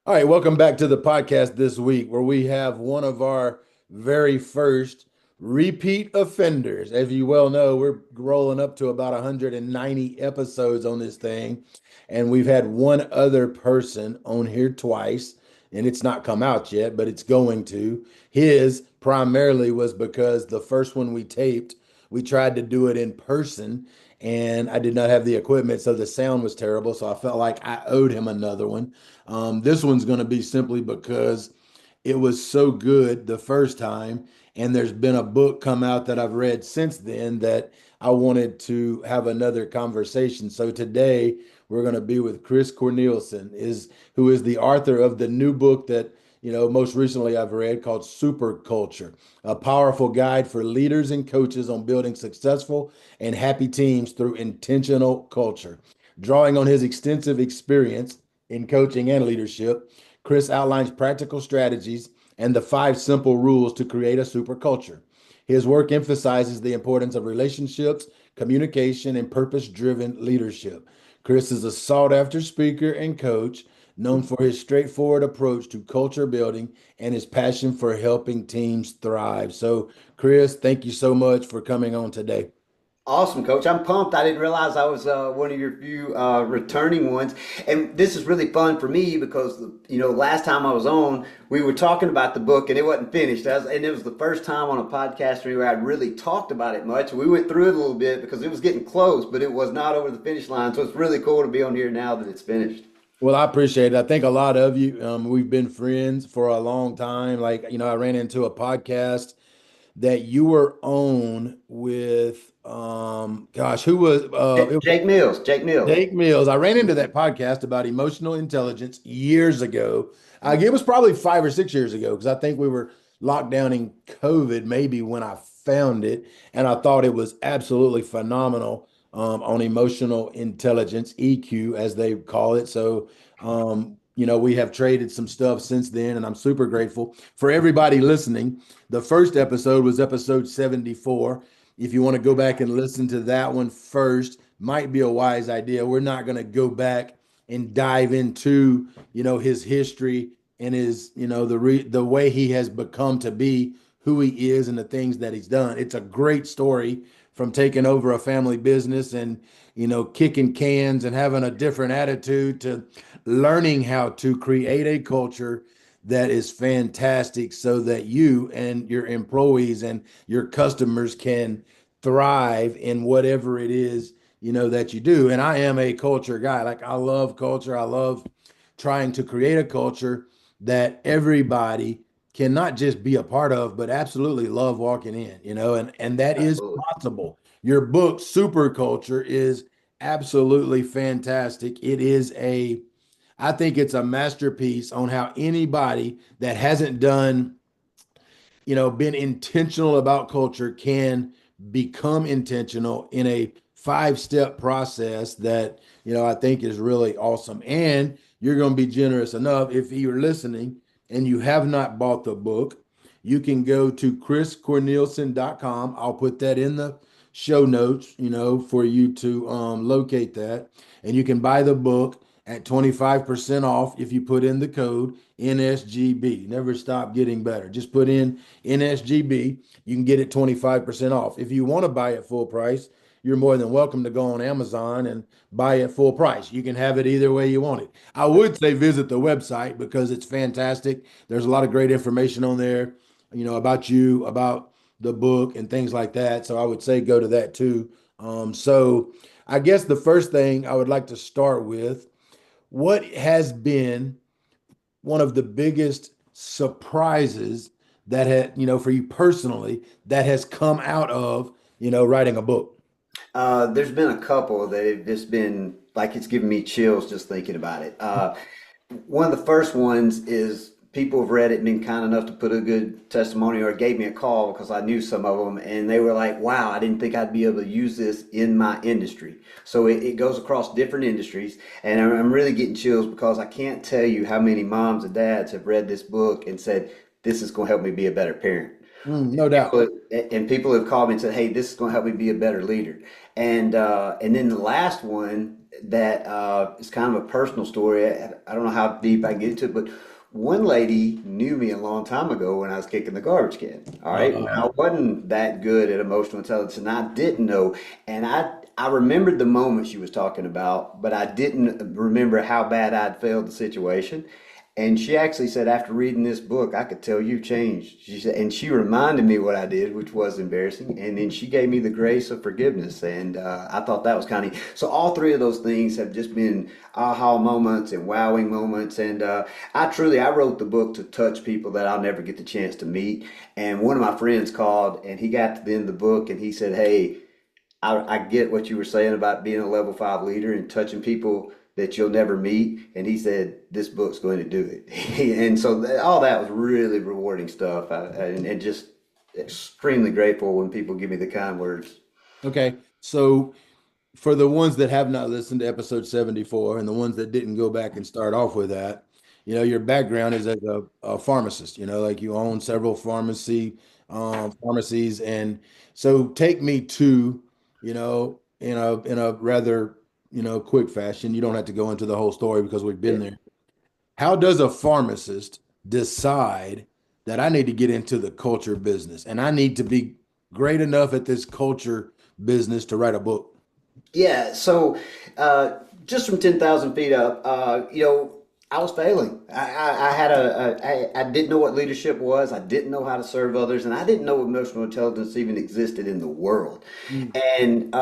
All right, welcome back to the podcast this week where we have one of our very first repeat offenders. As you well know, we're rolling up to about 190 episodes on this thing, and we've had one other person on here twice, and it's not come out yet, but it's going to. His primarily was because the first one we taped, we tried to do it in person, and I did not have the equipment, so the sound was terrible. So I felt like I owed him another one. This one's going to be simply because it was so good the first time, and there's been a book come out that I've read since then that I wanted to have another conversation. So today we're going to be with Chris Cornelison, who is the author of the new book that most recently I've read called Super Culture, a powerful guide for leaders and coaches on building successful and happy teams through intentional culture. Drawing on his extensive experience in coaching and leadership, Chris outlines practical strategies and the five simple rules to create a super culture. His work emphasizes the importance of relationships, communication, and purpose driven leadership. Chris is a sought after speaker and coach known for his straightforward approach to culture building and his passion for helping teams thrive. So, Chris, thank you so much for coming on today. Awesome, Coach. I'm pumped. I didn't realize I was one of your few returning ones, and this is really fun for me because last time I was on, we were talking about the book and it wasn't finished, and it was the first time on a podcast where I really talked about it much. We went through it a little bit because it was getting close, but it was not over the finish line. So it's really cool to be on here now that it's finished. Well, I appreciate it. I think a lot of you, we've been friends for a long time. Like, I ran into a podcast that you were on with, gosh, who was, it was Jake Mills. Jake Mills. Jake Mills. I ran into that podcast about emotional intelligence years ago. It was probably 5 or 6 years ago because I think we were locked down in COVID, maybe when I found it. And I thought it was absolutely phenomenal on emotional intelligence, EQ, as they call it. So, we have traded some stuff since then, and I'm super grateful for everybody listening. The first episode was episode 74. If you want to go back and listen to that one first, might be a wise idea. We're not going to go back and dive into, his history and his, the way he has become to be who he is and the things that he's done. It's a great story from taking over a family business and, kicking cans and having a different attitude to learning how to create a culture that is fantastic so that you and your employees and your customers can thrive in whatever it is that you do. And I am a culture guy. Like, I love culture. I love trying to create a culture that everybody can not just be a part of but absolutely love walking in, and that is Absolutely. possible. Your book Super Culture is absolutely fantastic. I think it's a masterpiece on how anybody that hasn't been intentional about culture can become intentional in a 5 step process that, I think is really awesome. And you're going to be generous enough if you're listening and you have not bought the book, you can go to chriscornelson.com. I'll put that in the show notes, for you to locate that. And you can buy the book at 25% off if you put in the code NSGB. Never stop getting better. Just put in NSGB. You can get it 25% off. If you want to buy it full price, you're more than welcome to go on Amazon and buy it full price. You can have it either way you want it. I would say visit the website because it's fantastic. There's a lot of great information on there, about you, about the book and things like that. So I would say go to that too. So I guess the first thing I would like to start with, what has been one of the biggest surprises that had, for you personally, that has come out of, writing a book? There's been a couple that have just been like it's giving me chills just thinking about it. One of the first ones is people have read it and been kind enough to put a good testimony or gave me a call because I knew some of them and they were like, wow, I didn't think I'd be able to use this in my industry. So it goes across different industries and I'm really getting chills because I can't tell you how many moms and dads have read this book and said, this is going to help me be a better parent. No doubt. People have called me and said, "Hey, this is going to help me be a better leader." And then the last one, that is kind of a personal story. I don't know how deep I can get into it, but one lady knew me a long time ago when I was kicking the garbage can. All right, when I Uh, wasn't that good at emotional intelligence, and I didn't know, and I remembered the moment she was talking about, but I didn't remember how bad I'd failed the situation. And she actually said, after reading this book, I could tell you changed. She said, and she reminded me what I did, which was embarrassing. And then she gave me the grace of forgiveness. And I thought that was kind of, so all three of those things have just been aha moments and wowing moments. And I wrote the book to touch people that I'll never get the chance to meet. And one of my friends called and he got to the end of the book and he said, hey, I get what you were saying about being a level five leader and touching people that you'll never meet. And he said, this book's going to do it. And so all that was really rewarding stuff. And just extremely grateful when people give me the kind words. okay. So for the ones that have not listened to episode 74 and the ones that didn't go back and start off with that, your background is as a pharmacist, like you own several pharmacies. And so take me to, in a rather, quick fashion. You don't have to go into the whole story because we've Yeah. been there. How does a pharmacist decide that I need to get into the culture business and I need to be great enough at this culture business to write a book? Yeah, so just from 10,000 feet up, I was failing. I had I didn't know what leadership was. I didn't know how to serve others, and I didn't know emotional intelligence even existed in the world. Mm. And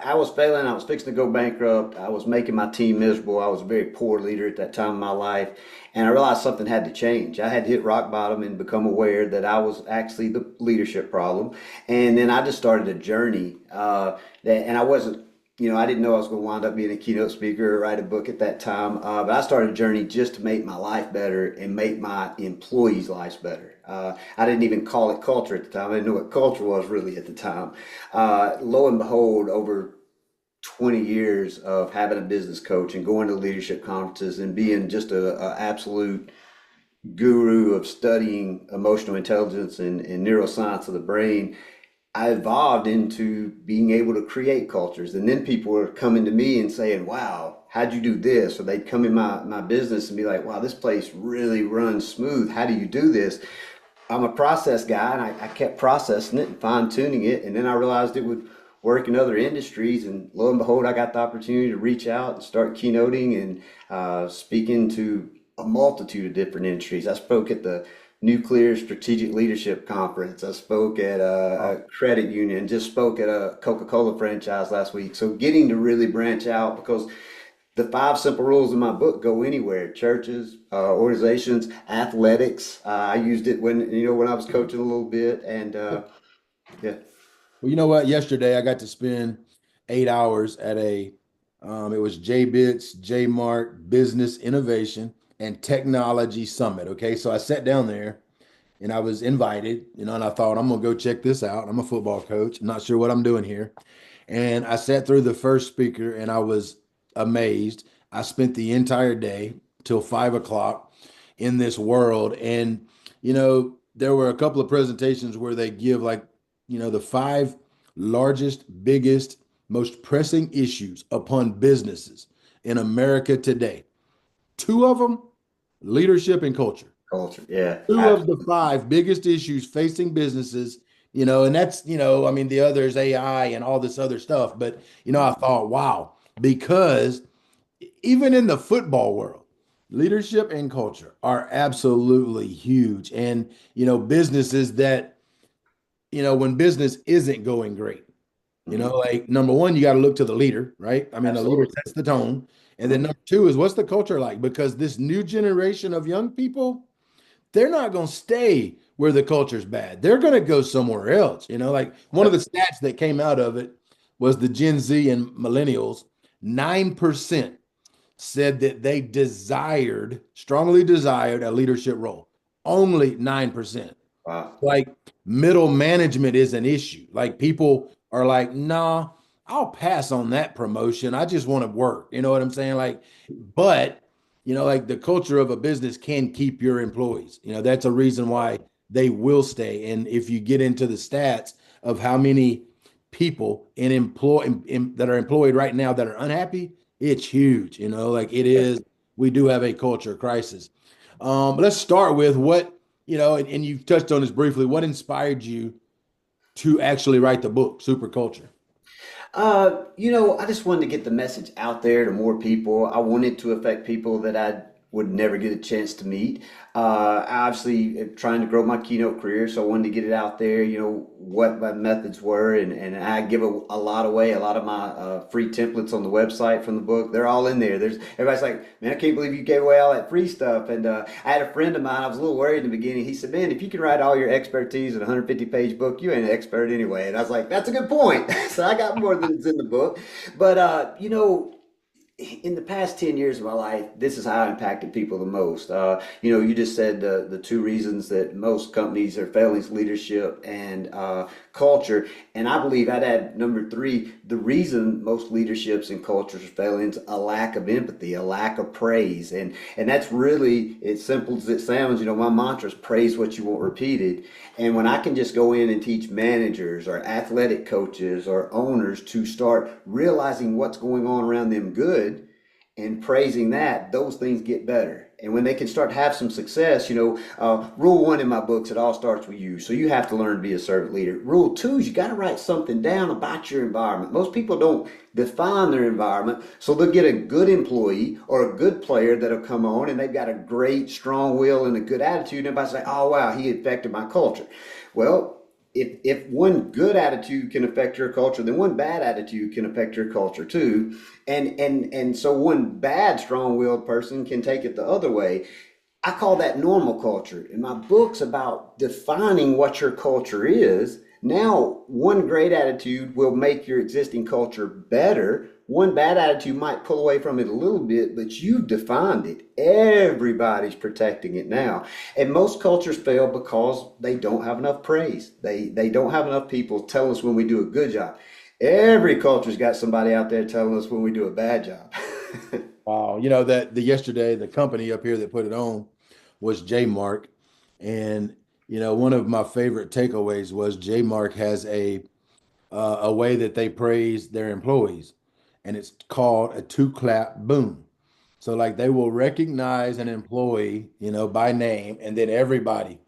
I was failing. I was fixing to go bankrupt. I was making my team miserable. I was a very poor leader at that time in my life. And I realized something had to change. I had to hit rock bottom and become aware that I was actually the leadership problem. And then I just started a journey and I wasn't, I didn't know I was going to wind up being a keynote speaker or write a book at that time. But I started a journey just to make my life better and make my employees' lives better. I didn't even call it culture at the time. I didn't know what culture was really at the time. Lo and behold, over 20 years of having a business coach and going to leadership conferences and being just a absolute guru of studying emotional intelligence and neuroscience of the brain, I evolved into being able to create cultures. And then people were coming to me and saying, wow, how'd you do this? Or they'd come in my business and be like, wow, this place really runs smooth. How do you do this? I'm a process guy and I kept processing it and fine tuning it. And then I realized it would work in other industries. And lo and behold, I got the opportunity to reach out and start keynoting and speaking to a multitude of different industries. I spoke at the Nuclear Strategic Leadership Conference. I spoke at a credit union, just spoke at a Coca-Cola franchise last week. So getting to really branch out because the five simple rules in my book go anywhere: churches, organizations, athletics. I used it when I was coaching a little bit, and yeah. Well, you know what? Yesterday I got to spend 8 hours at it was J Mart Business Innovation and Technology Summit. Okay. So I sat down there and I was invited, and I thought, I'm going to go check this out. I'm a football coach. I'm not sure what I'm doing here. And I sat through the first speaker and I was amazed. I spent the entire day till 5 o'clock in this world. And, there were a couple of presentations where they give like, the five largest, biggest, most pressing issues upon businesses in America today. Two of them, leadership and culture. Culture, yeah, Two of the absolutely. five biggest issues facing businesses, and that's, I mean, the others, AI and all this other stuff. But, I thought, wow, because even in the football world, leadership and culture are absolutely huge. And, businesses that, when business isn't going great, Mhm. like number one, you got to look to the leader, right? I mean, the leader Absolutely. sets the tone. And then Mhm. number two is what's the culture like? Because this new generation of young people, they're not going to stay where the culture's bad. They're going to go somewhere else. Like one of the Yep. stats that came out of it was the Gen Z and millennials, 9% said that they strongly desired a leadership role. Only 9%. Wow. Like middle management is an issue. Like people are like, nah, I'll pass on that promotion. I just want to work. You know what I'm saying? Like, but like the culture of a business can keep your employees. That's a reason why they will stay. And if you get into the stats of how many people that are employed right now that are unhappy, it's huge. Like it is. We do have a culture crisis. Let's start with and you've touched on this briefly. What inspired you to actually write the book, Super Culture? I just wanted to get the message out there to more people. I wanted to affect people that I would never get a chance to meet. I obviously am trying to grow my keynote career, so I wanted to get it out there, what my methods were. And I give a lot away, a lot of my free templates on the website from the book. They're all in there. Everybody's like, man, I can't believe you gave away all that free stuff. And I had a friend of mine, I was a little worried in the beginning. He said, man, if you can write all your expertise in a 150-page book, you ain't an expert anyway. And I was like, that's a good point. So I got more than's in the book. But, in the past 10 years of my life, this is how I impacted people the most. You just said the two reasons that most companies are failing is leadership and culture. And I believe I'd add number three, the reason most leaderships and cultures are failing is a lack of empathy, a lack of praise. And that's really, as simple as it sounds, my mantra is praise what you want repeated. And when I can just go in and teach managers or athletic coaches or owners to start realizing what's going on around them good and praising that, those things get better. And when they can start to have some success, rule one in my books, it all starts with you. So you have to learn to be a servant leader. Rule two is you got to write something down about your environment. Most people don't define their environment. So they'll get a good employee or a good player that'll come on and they've got a great, strong will and a good attitude. And everybody's like, oh, wow, he affected my culture. Well, if one good attitude can affect your culture, then one bad attitude can affect your culture too. And so one bad strong-willed person can take it the other way. I call that normal culture. And my book's about defining what your culture is. Now, one great attitude will make your existing culture better. One bad attitude might pull away from it a little bit, but you've defined it. Everybody's protecting it now. And most cultures fail because they don't have enough praise. They don't have enough people telling us when we do a good job. Every culture's got somebody out there telling us when we do a bad job. Wow. That yesterday, the company up here that put it on was J Mark. And, one of my favorite takeaways was J Mark has a way that they praise their employees, and it's called a two clap boom. So like they will recognize an employee, by name, and then everybody,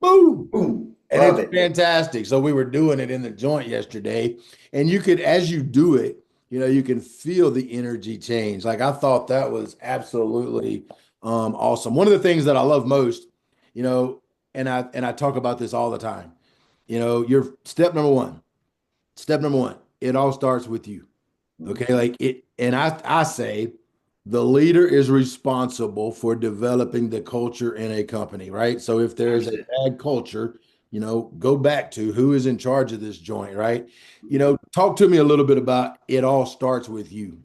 boom. Boom. And Love it's it. fantastic. So we were doing it in the joint yesterday, and you could, as you do it, you can feel the energy change. Like I thought that was absolutely awesome. One of the things that I love most, and I talk about this all the time. Your step number one, it all starts with you. Okay, like it, and I say the leader is responsible for developing the culture in a company, right? So if there's a bad culture, go back to who is in charge of this joint, right? Talk to me a little bit about it all starts with you.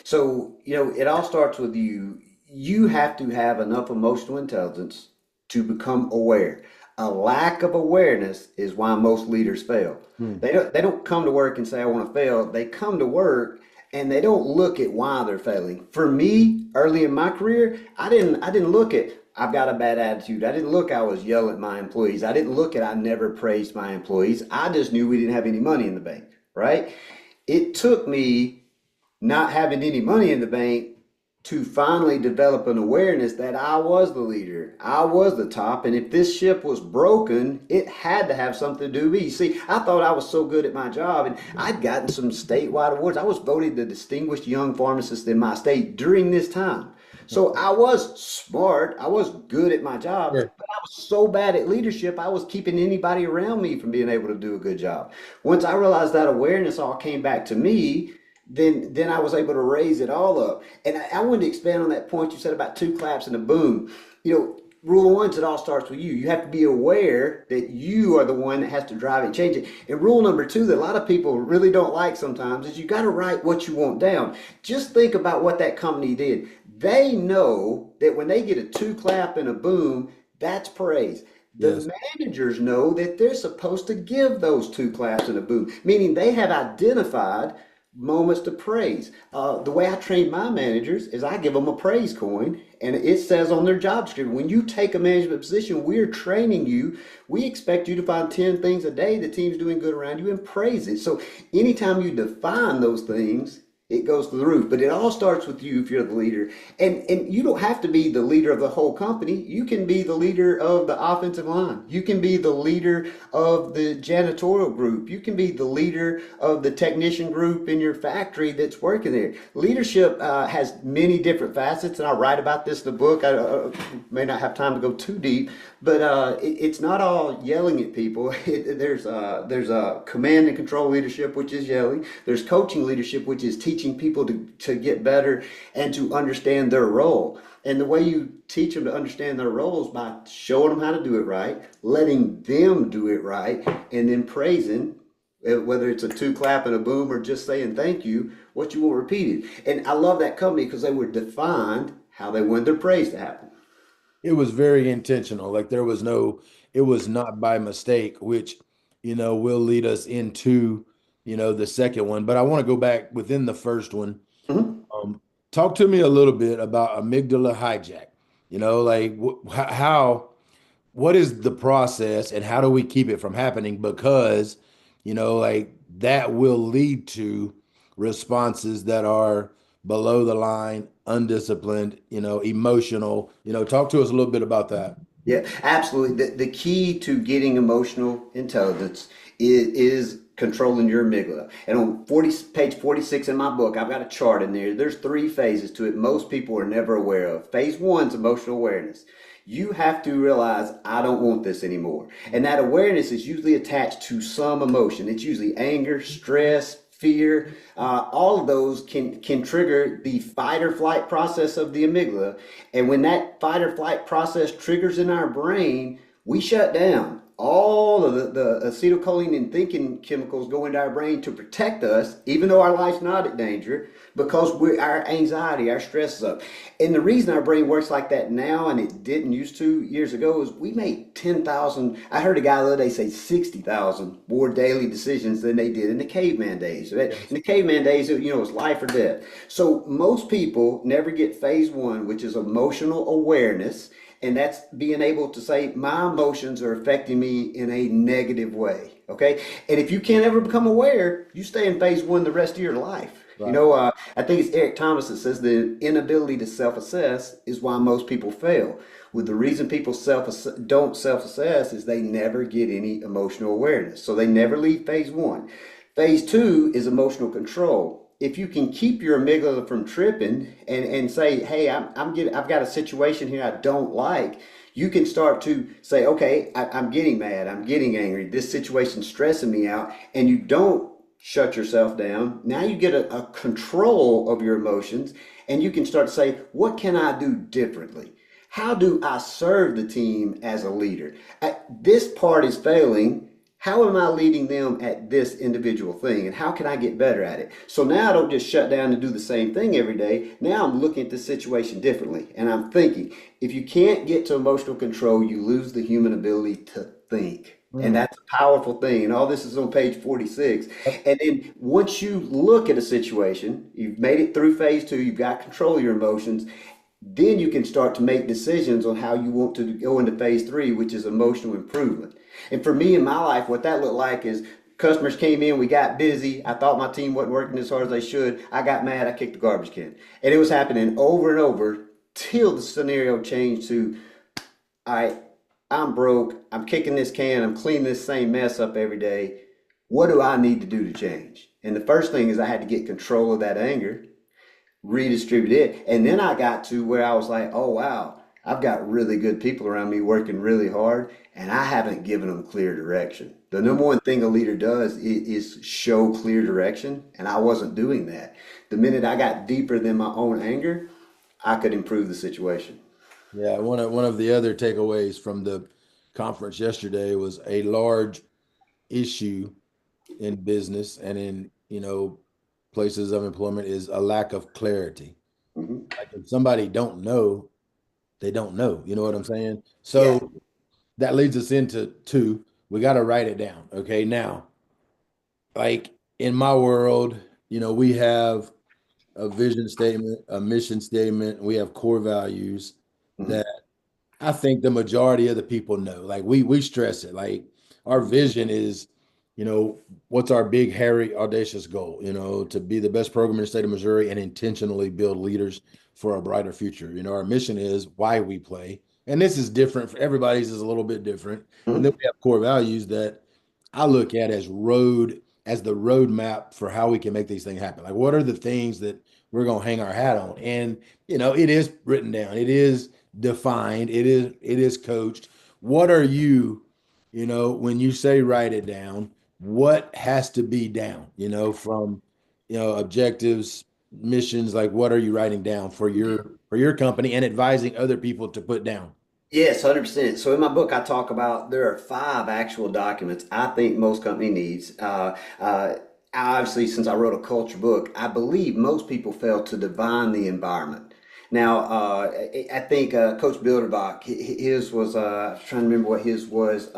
So, it all starts with you. You have to have enough emotional intelligence to become aware. A lack of awareness is why most leaders fail. Hmm. They don't come to work and say, I want to fail. They come to work and they don't look at why they're failing. For me, early in my career, I didn't look at I've got a bad attitude. I didn't look I was yelling at my employees. I didn't look at I never praised my employees. I just knew we didn't have any money in the bank, right? It took me not having any money in the bank to finally develop an awareness that I was the leader. I was the top. And if this ship was broken, it had to have something to do with me. See, I thought I was so good at my job and I'd gotten some statewide awards. I was voted the distinguished young pharmacist in my state during this time. So I was smart. I was good at my job, Sure. but I was so bad at leadership, I was keeping anybody around me from being able to do a good job. Once I realized that awareness all came back to me, then I was able to raise it all up. And I wanted to expand on that point you said about two claps and a boom. Rule one is it all starts with you. You have to be aware that you are the one that has to drive it and change it. And rule number two that a lot of people really don't like sometimes is you got to write what you want down. Just think about what that company did. They know that when they get a two clap and a boom, that's praise. Yes. The managers know that they're supposed to give those two claps and a boom, meaning they have identified moments to praise. The way I train my managers is I give them a praise coin, and it says on their job description, when you take a management position, we're training you. We expect you to find 10 things a day the team's doing good around you and praise it. So anytime you define those things, it goes to the roof. But it all starts with you if you're the leader. And you don't have to be the leader of the whole company. You can be the leader of the offensive line. You can be the leader of the janitorial group. You can be the leader of the technician group in your factory that's working there. Leadership has many different facets, and I write about this in the book. I may not have time to go too deep, but it's not all yelling at people. There's a command and control leadership, which is yelling. There's coaching leadership, which is teaching people to get better and to understand their role. And the way you teach them to understand their roles by showing them how to do it right, letting them do it right, and then praising, whether it's a two clap and a boom or just saying thank you, what you want repeated. And I love that company because they were defined how they wanted their praise to happen. It was very intentional. Like there was no, it was not by mistake, which, will lead us into, the second one. But I want to go back within the first one. Mhm. Um, Talk to me a little bit about amygdala hijack. Like how, what is the process and how do we keep it from happening? Because, like that will lead to responses that are below the line, undisciplined, emotional. Talk to us a little bit about that. Yeah, absolutely. The key to getting emotional intelligence is controlling your amygdala. And on page 46 in my book, I've got a chart in there. There's three phases to it most people are never aware of. Phase one is emotional awareness. You have to realize, I don't want this anymore. And that awareness is usually attached to some emotion. It's usually anger, stress, fear. All of those can trigger the fight or flight process of the amygdala. And when that fight or flight process triggers in our brain, we shut down. All of the acetylcholine and thinking chemicals go into our brain to protect us, even though our life's not in danger, because our anxiety, our stress is up. And the reason our brain works like that now, and it didn't used to years ago, is we make 10,000, I heard a guy the other day say 60,000 more daily decisions than they did in the caveman days. In Yes. the caveman days, it was life or death. So most people never get phase one, which is emotional awareness. And that's being able to say, my emotions are affecting me in a negative way. Okay. And if you can't ever become aware, you stay in phase one the rest of your life. Right. I think it's Eric Thomas that says the inability to self-assess is why most people fail. Well, the reason people don't self-assess is they never get any emotional awareness. So they never leave phase one. Phase two is emotional control. If you can keep your amygdala from tripping and say, hey, I've got a situation here I don't like, you can start to say, okay, I'm getting mad, I'm getting angry, this situation's stressing me out, and you don't shut yourself down. Now you get a control of your emotions, and you can start to say, what can I do differently? How do I serve the team as a leader? This part is failing. How am I leading them at this individual thing? And how can I get better at it? So now I don't just shut down and do the same thing every day. Now I'm looking at the situation differently. And I'm thinking, if you can't get to emotional control, you lose the human ability to think. And Mm. that's a powerful thing. And all this is on page 46. And then once you look at a situation, you've made it through phase two, you've got control of your emotions, then you can start to make decisions on how you want to go into phase three, which is emotional improvement. And for me in my life, what that looked like is customers came in, we got busy. I thought my team wasn't working as hard as they should. I got mad, I kicked the garbage can. And it was happening over and over till the scenario changed to, all right, I'm broke, I'm kicking this can, I'm cleaning this same mess up every day. What do I need to do to change? And the first thing is I had to get control of that anger, redistribute it. And then I got to where I was like, oh, wow, I've got really good people around me working really hard, and I haven't given them clear direction. The Mm. number one thing a leader does is show clear direction, and I wasn't doing that. The minute I got deeper than my own anger, I could improve the situation. Yeah, one of the other takeaways from the conference yesterday was a large issue in business and in, places of employment is a lack of clarity. Hmm. Like if somebody don't know, they don't know. You know what I'm saying? Yeah. So that leads us into two. We got to write it down. Okay. Now, like in my world, we have a vision statement, a mission statement, we have core values Mhm. that I think the majority of the people know. Like we stress it. Like our vision is, what's our big, hairy, audacious goal? To be the best program in the state of Missouri and intentionally build leaders for a brighter future. Our mission is why we play, and this is different for everybody's is a little bit different. And then Mhm. we have core values that I look at as the roadmap for how we can make these things happen. Like what are the things that we're gonna hang our hat on? And it is written down. It is defined. It is coached. What are you, when you say write it down, what has to be down, from objectives, missions, like what are you writing down for your company and advising other people to put down? Yes, 100%. So in my book, I talk about there are five actual documents I think most company needs. Obviously, since I wrote a culture book, I believe most people fail to define the environment. Now, I think Coach Bilderbach, his was, I was trying to remember what his was,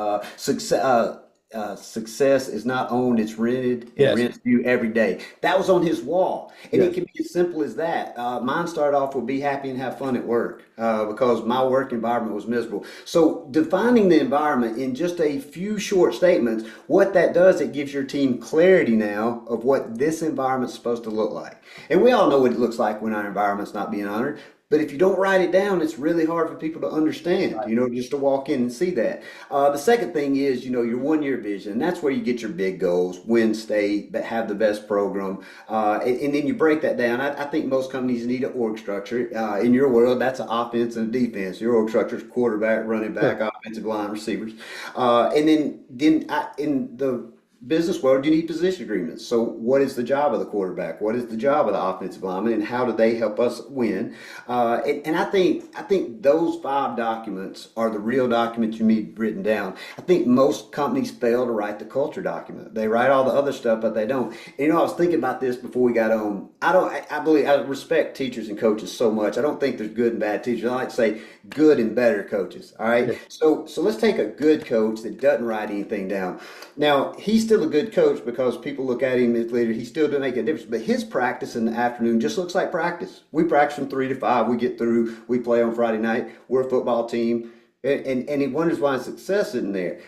success is not owned, it's rented, and Yes. rents you every day. That was on his wall. And it Yes. can be as simple as that. Mine started off with be happy and have fun at work because my work environment was miserable. So defining the environment in just a few short statements, what that does, it gives your team clarity now of what this environment's supposed to look like. And we all know what it looks like when our environment's not being honored. But if you don't write it down, it's really hard for people to understand, just to walk in and see that. The second thing is, your 1 year vision. And that's where you get your big goals, win state, but have the best program. And then you break that down. I think most companies need an org structure. In your world, that's an offense and a defense. Your org structure is quarterback, running back, Sure. offensive line, receivers. And in the business world, you need position agreements. So, what is the job of the quarterback? What is the job of the offensive lineman, and how do they help us win? And I think those five documents are the real documents you need written down. I think most companies fail to write the culture document. They write all the other stuff, but they don't. And, I was thinking about this before we got on. I respect teachers and coaches so much. I don't think there's good and bad teachers. I like to say good and better coaches. All right. Yeah. So let's take a good coach that doesn't write anything down. Now, he's still a good coach because people look at him as leader. He still doesn't make a difference, but his practice in the afternoon just looks like practice. We practice from 3 to 5. We get through. We play on Friday night. We're a football team, and he wonders why success isn't there.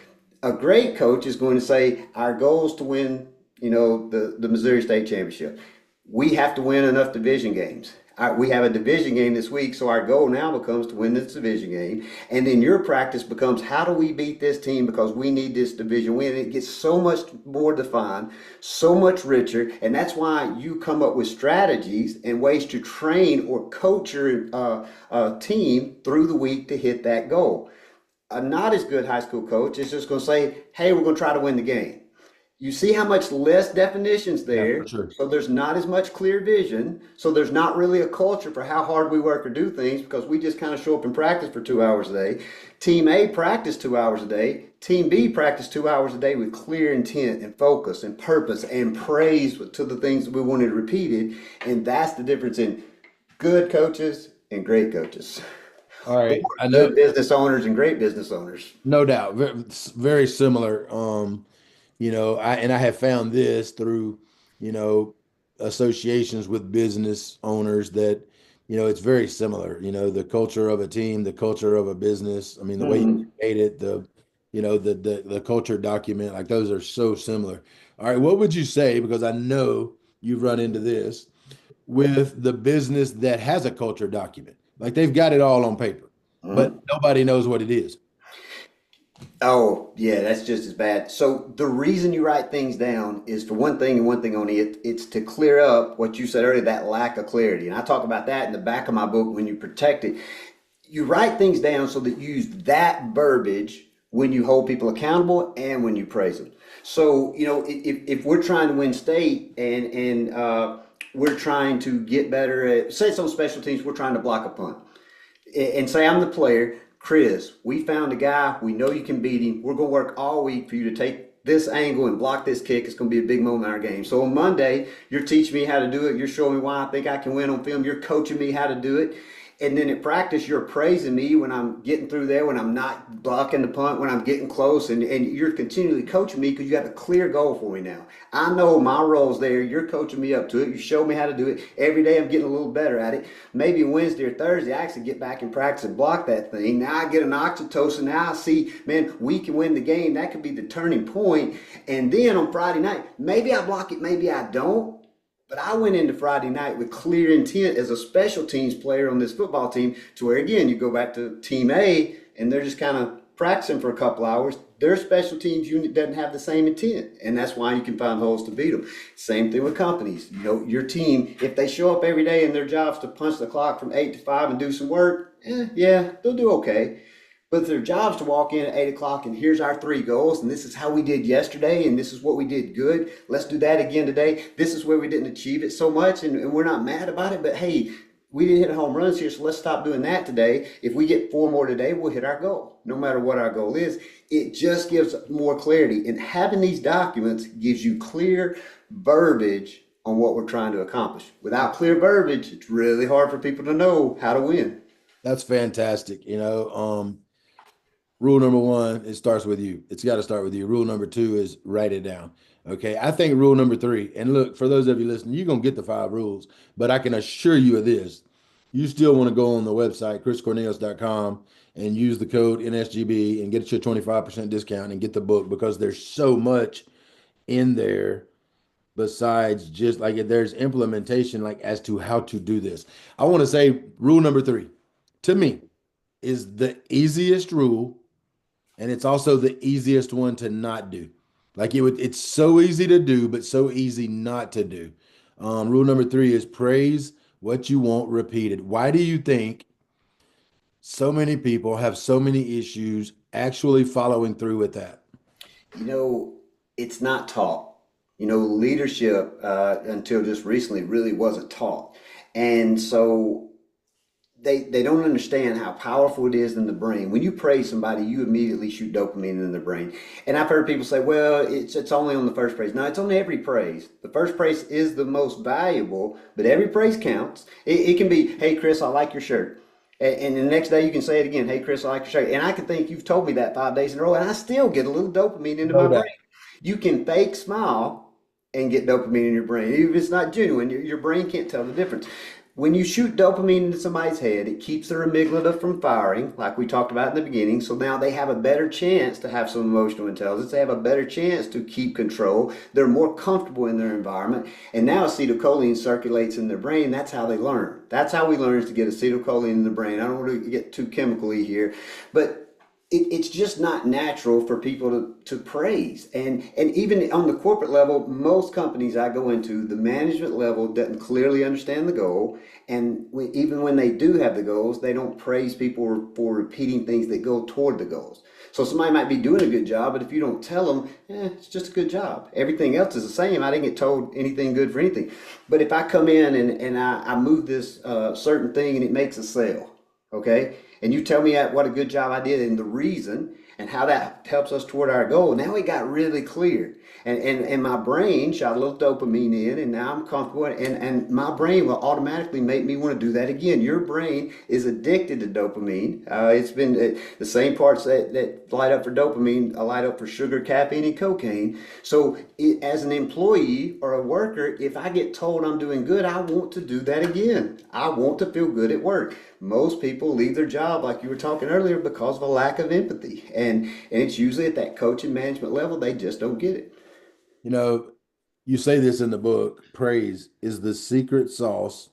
A great coach is going to say, our goal is to win, the Missouri State Championship. We have to win enough division games. We have a division game this week, so our goal now becomes to win this division game. And then your practice becomes how do we beat this team because we need this division win. And it gets so much more defined, so much richer, and that's why you come up with strategies and ways to train or coach your team through the week to hit that goal. A not as good high school coach is just going to say, hey, we're going to try to win the game. You see how much less definitions Yeah, for there, sure. so there's not as much clear vision. So there's not really a culture for how hard we work or do things because we just kind of show up and practice for 2 hours a day. Team A practice 2 hours a day. Team B practice 2 hours a day with clear intent and focus and purpose and praise to the things that we wanted repeated. And that's the difference in good coaches and great coaches, All or right. I know, good business owners and great business owners. no doubt, very similar. I have found this through, you know, associations with business owners that, it's very similar. The culture of a team, the culture of a business. I mean, the way you Mhm. made it, the culture document, like those are so similar. All right, what would you say? Because I know you've run into this with the business that has a culture document. Like they've got it all on paper, but Mhm. nobody knows what it is. Oh, yeah, that's just as bad. So the reason you write things down is for one thing and one thing only. It's to clear up what you said earlier, that lack of clarity. And I talk about that in the back of my book when you protect it. You write things down so that you use that verbiage when you hold people accountable and when you praise them. So, if we're trying to win state and we're trying to get better at, say it's on special teams, we're trying to block a punt and say I'm the player, Chris, we found a guy, we know you can beat him. We're going to work all week for you to take this angle and block this kick. It's going to be a big moment in our game. So on Monday, you're teaching me how to do it. You're showing me why I think I can win on film. You're coaching me how to do it. And then at practice, you're praising me when I'm getting through there, when I'm not blocking the punt, when I'm getting close, and you're continually coaching me because you have a clear goal for me now. I know my role's there. You're coaching me up to it. You show me how to do it. Every day I'm getting a little better at it. Maybe Wednesday or Thursday, I actually get back in practice and block that thing. Now I get an oxytocin. Now I see, man, we can win the game. That could be the turning point. And then on Friday night, maybe I block it, maybe I don't. But I went into Friday night with clear intent as a special teams player on this football team to where, again, you go back to Team A and they're just kind of practicing for a couple hours. Their special teams unit doesn't have the same intent. And that's why you can find holes to beat them. Same thing with companies. You know, your team, if they show up every day and their job's to punch the clock from 8 to 5 and do some work, yeah, they'll do okay. But their job's to walk in at 8 o'clock and here's our three goals, and this is how we did yesterday, and this is what we did good. Let's do that again today. This is where we didn't achieve it so much, and we're not mad about it, but hey, we didn't hit home runs here, so let's stop doing that today. If we get four more today, we'll hit our goal, no matter what our goal is. It just gives more clarity. And having these documents gives you clear verbiage on what we're trying to accomplish. Without clear verbiage, it's really hard for people to know how to win. That's fantastic. Rule number one, it starts with you. It's got to start with you. Rule number two is write it down. Okay. I think rule number three, and look, for those of you listening, you're going to get the 5 rules, but I can assure you of this. You still want to go on the website, chriscornelius.com, and use the code NSGB and get your 25% discount and get the book because there's so much in there besides just like there's implementation, like as to how to do this. I want to say rule number three to me is the easiest rule and it's also the easiest one to not do. It's so easy to do, but so easy not to do. Rule number three is praise what you want repeated. Why do you think so many people have so many issues actually following through with that? You know, it's not taught. You know, leadership until just recently really wasn't taught. And so they don't understand how powerful it is in the brain. When you praise somebody, you immediately shoot dopamine in the brain. And I've heard people say, well, it's only on the first praise. No, it's on every praise. The first praise is the most valuable, but every praise counts. It can be, hey, Chris, I like your shirt. And the next day you can say it again, hey, Chris, I like your shirt. And I can think you've told me that 5 days in a row, and I still get a little dopamine into my No doubt. brain. You can fake smile and get dopamine in your brain. Even if it's not genuine, your brain can't tell the difference. When you shoot dopamine into somebody's head, it keeps their amygdala from firing, like we talked about in the beginning. So now they have a better chance to have some emotional intelligence. They have a better chance to keep control. They're more comfortable in their environment. And now acetylcholine circulates in their brain. That's how they learn. That's how we learn is to get acetylcholine in the brain. I don't want to get too chemically here, but it's just not natural for people to praise. And even on the corporate level, most companies I go into, the management level doesn't clearly understand the goal. And even when they do have the goals, they don't praise people for repeating things that go toward the goals. So somebody might be doing a good job, but if you don't tell them, it's just a good job. Everything else is the same. I didn't get told anything good for anything. But if I come in and I move this certain thing and it makes a sale, okay? And you tell me what a good job I did and the reason and how that helps us toward our goal. Now it got really clear. And my brain shot a little dopamine in, and now I'm comfortable. And my brain will automatically make me want to do that again. Your brain is addicted to dopamine. It's been the same parts that light up for dopamine light up for sugar, caffeine, and cocaine. So as an employee or a worker, if I get told I'm doing good, I want to do that again. I want to feel good at work. Most people leave their job, like you were talking earlier, because of a lack of empathy. And it's usually at that coach and management level, they just don't get it. You know, you say this in the book, praise is the secret sauce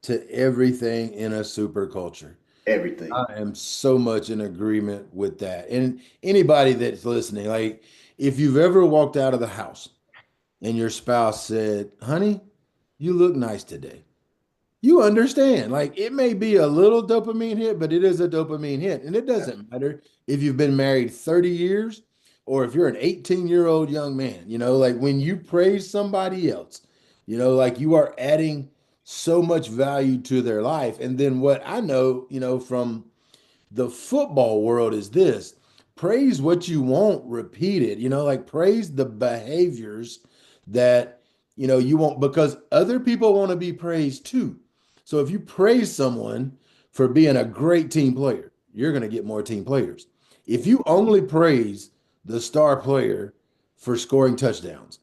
to everything in a super culture. Everything. I am so much in agreement with that. And anybody that's listening, like if you've ever walked out of the house and your spouse said, honey, you look nice today. You understand. Like it may be a little dopamine hit, but it is a dopamine hit. And it doesn't matter if you've been married 30 years or if you're an 18-year-old young man, like when you praise somebody else, like you are adding so much value to their life. And then what I know, from the football world is this praise what you want repeated, like praise the behaviors that, you want because other people want to be praised too. So if you praise someone for being a great team player, you're going to get more team players. If you only praise the star player for scoring touchdowns,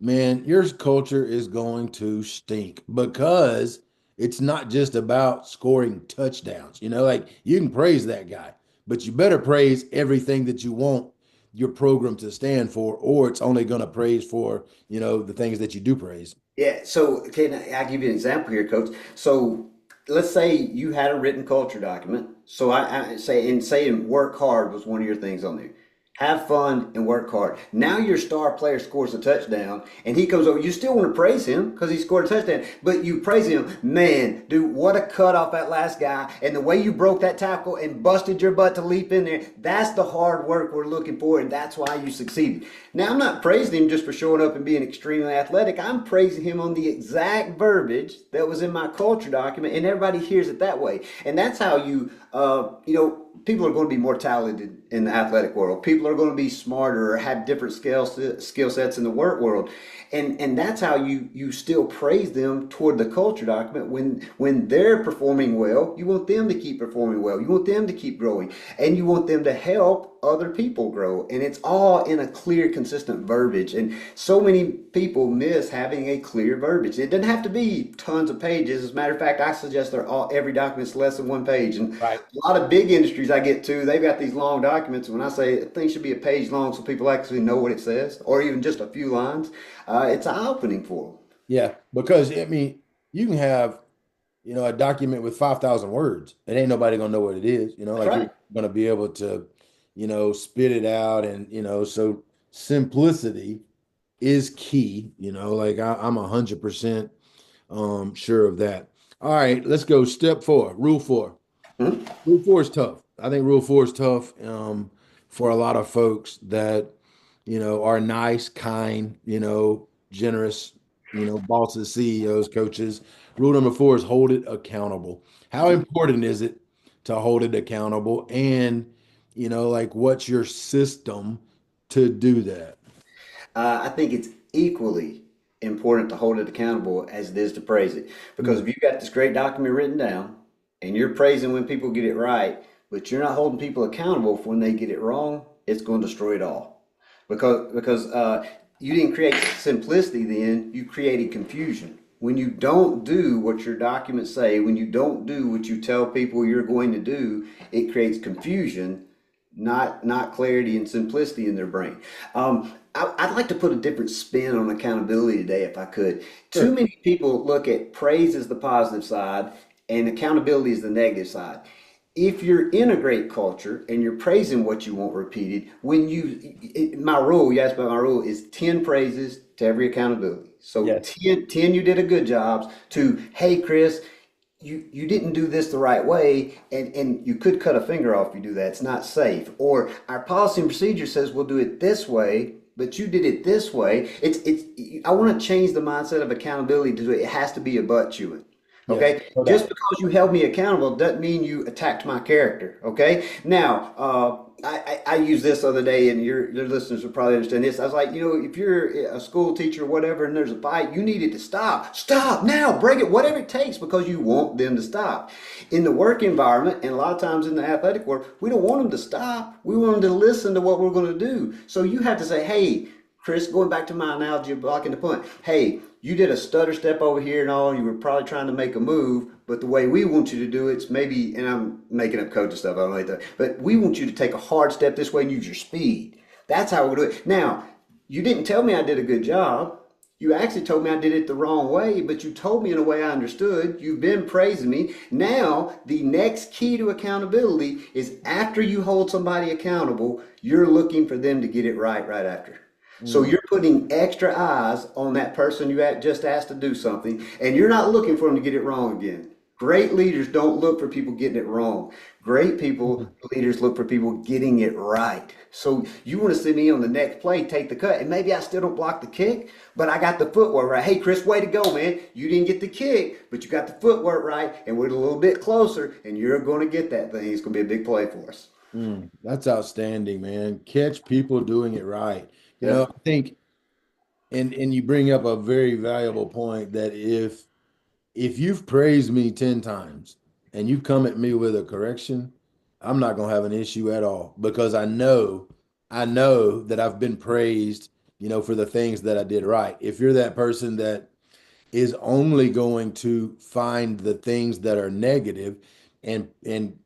man, your culture is going to stink because it's not just about scoring touchdowns. Like you can praise that guy, but you better praise everything that you want your program to stand for, or it's only going to praise for, the things that you do praise. Yeah, so can I give you an example here, Coach? So let's say you had a written culture document. So I say, and saying work hard was one of your things on there. Have fun and work hard. Now your star player scores a touchdown and he goes over. You still want to praise him because he scored a touchdown, but you praise him. Man, dude, what a cut off that last guy. And the way you broke that tackle and busted your butt to leap in there, that's the hard work we're looking for, and that's why you succeeded. Now, I'm not praising him just for showing up and being extremely athletic. I'm praising him on the exact verbiage that was in my culture document, and everybody hears it that way. And that's how people are going to be more talented in the athletic world. People are going to be smarter or have different skill sets in the work world. And that's how you still praise them toward the culture document. When they're performing well, you want them to keep performing well. You want them to keep growing, and you want them to help other people grow. And it's all in a clear, consistent verbiage. And so many people miss having a clear verbiage. It doesn't have to be tons of pages. As a matter of fact, I suggest every document's less than one page. And Right. a lot of big industries I get to, they've got these long documents. When I say things should be a page long so people actually know what it says, or even just a few lines, it's eye-opening for them. Yeah, because I mean, you can have, a document with 5,000 words. It ain't nobody gonna know what it is. That's Like you're right. gonna be able to, spit it out, and so simplicity is key. Like I'm 100% sure of that. All right, let's go step four. Rule four. Mhm. Rule four is tough. I think rule four is tough for a lot of folks that are nice, kind, generous, bosses, CEOs, coaches. Rule number four is hold it accountable. How important is it to hold it accountable? And, like what's your system to do that? I think it's equally important to hold it accountable as it is to praise it. Because Mm, if you've got this great document written down and you're praising when people get it right, but you're not holding people accountable for when they get it wrong, it's going to destroy it all. Because you didn't create simplicity then, you created confusion. When you don't do what your documents say, when you don't do what you tell people you're going to do, it creates confusion, not clarity and simplicity in their brain. I'd like to put a different spin on accountability today, if I could. Too sure. many people look at praise as the positive side and accountability as the negative side. If you're in a great culture and you're praising what you want repeated, my rule, you asked about my rule, is 10 praises to every accountability. So Yes. 10 you did a good job to, hey, Chris, you didn't do this the right way, and you could cut a finger off if you do that. It's not safe. Or our policy and procedure says we'll do it this way, but you did it this way. It's I want to change the mindset of accountability to it has to be a butt chewing. Yes. Okay, No just doubt. because you held me accountable doesn't mean you attacked my character. Okay, now I used this the other day, and your listeners will probably understand this. I was like, if you're a school teacher or whatever, and there's a fight, you need it to stop now, break it, whatever it takes, because you want them to stop. In the work environment, and a lot of times in the athletic world, we don't want them to stop. We want them to listen to what we're going to do. So you have to say, hey, Chris, going back to my analogy of blocking the punt, hey, you did a stutter step over here and all, you were probably trying to make a move, but the way we want you to do it's maybe, and I'm making up coaching stuff, I don't like that, but we want you to take a hard step this way and use your speed. That's how we do it. Now, you didn't tell me I did a good job. You actually told me I did it the wrong way, but you told me in a way I understood. You've been praising me. Now, the next key to accountability is after you hold somebody accountable, you're looking for them to get it right after. So Mm. you're putting extra eyes on that person you just asked to do something, and you're not looking for them to get it wrong again. Great leaders don't look for people getting it wrong. Great people, leaders look for people getting it right. So you want to see me on the next play, take the cut, and maybe I still don't block the kick, but I got the footwork right. Hey, Chris, way to go, man. You didn't get the kick, but you got the footwork right, and we're a little bit closer, and you're going to get that thing. It's going to be a big play for us. That's outstanding, man. Catch people doing it right. Yep. I think, and you bring up a very valuable point that if you've praised me 10 times and you come at me with a correction, I'm not gonna have an issue at all because I know that I've been praised, for the things that I did right. If you're that person that is only going to find the things that are negative and